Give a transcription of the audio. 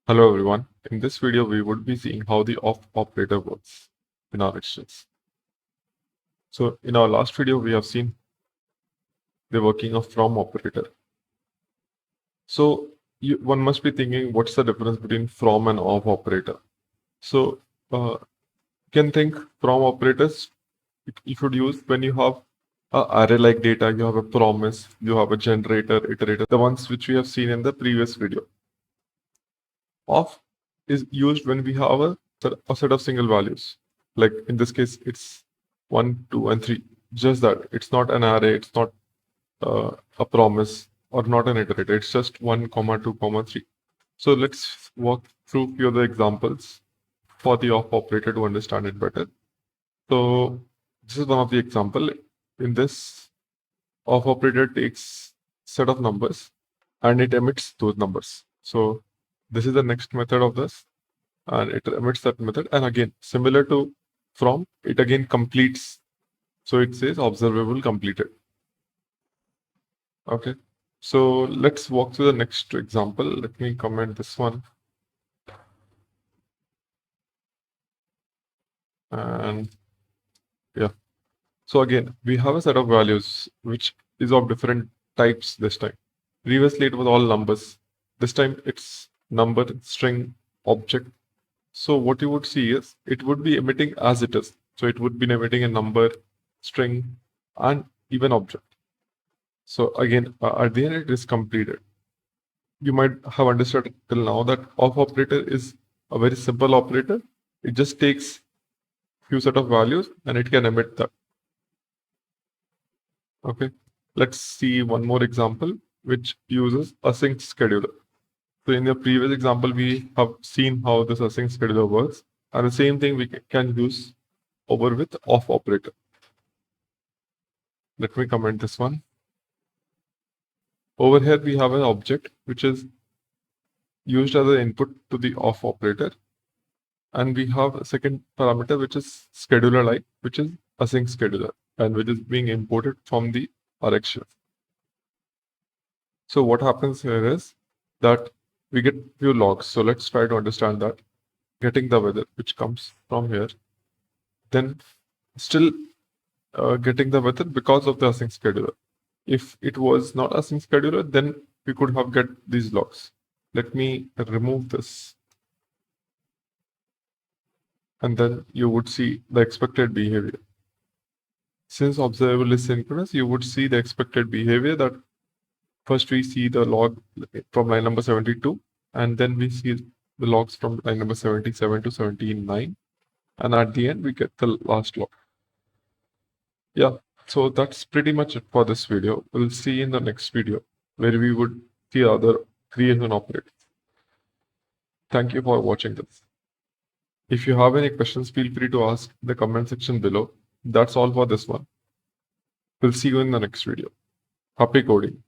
Hello everyone. In this video, we would be seeing how the off operator works in RxJS. So in our last video, we have seen the working of from operator. So one must be thinking, what's the difference between from and of operator? So you can think from operators you should use when you have array-like data, you have a promise, you have a generator, iterator, the ones which we have seen in the previous video. Of is used when we have a set of single values. Like in this case, it's 1, 2, and 3. Just that. It's not an array, it's not a promise, or not an iterator. It's just 1, 2, 3. So let's walk through a few of the examples for the of operator to understand it better. So this is one of the example. In this, of operator takes set of numbers and it emits those numbers. So this is the next method of this, and it emits that method. And again, similar to from, it again completes. So it says observable completed. Okay. So let's walk through the next example. Let me comment this one. And yeah. So again, we have a set of values which is of different types this time. Previously, it was all numbers. This time it's number, string, object. So what you would see is it would be emitting as it is. So it would be emitting a number, string, and even object. So again, at the end, it is completed. You might have understood till now that of operator is a very simple operator. It just takes few set of values and it can emit that. Okay, let's see one more example which uses async scheduler. So in the previous example, we have seen how this async scheduler works, and the same thing we can use over with of operator. Let me comment this one. Over here, we have an object which is used as an input to the of operator. And we have a second parameter which is scheduler like, which is async scheduler, and which is being imported from the RxJS. So what happens here is that we get few logs. So let's try to understand that. Getting the weather, which comes from here, then still getting the weather because of the async scheduler. If it was not async scheduler, then we could have get these logs. Let me remove this. And then you would see the expected behavior. Since observable is synchronous, you would see the expected behavior that first we see the log from line number 72, and then we see the logs from line number 77 to 79, and at the end we get the last log. Yeah, so that's pretty much it for this video. We'll see in the next video where we would see other creation operators. Thank you for watching this. If you have any questions, feel free to ask in the comment section below. That's all for this one. We'll see you in the next video. Happy coding.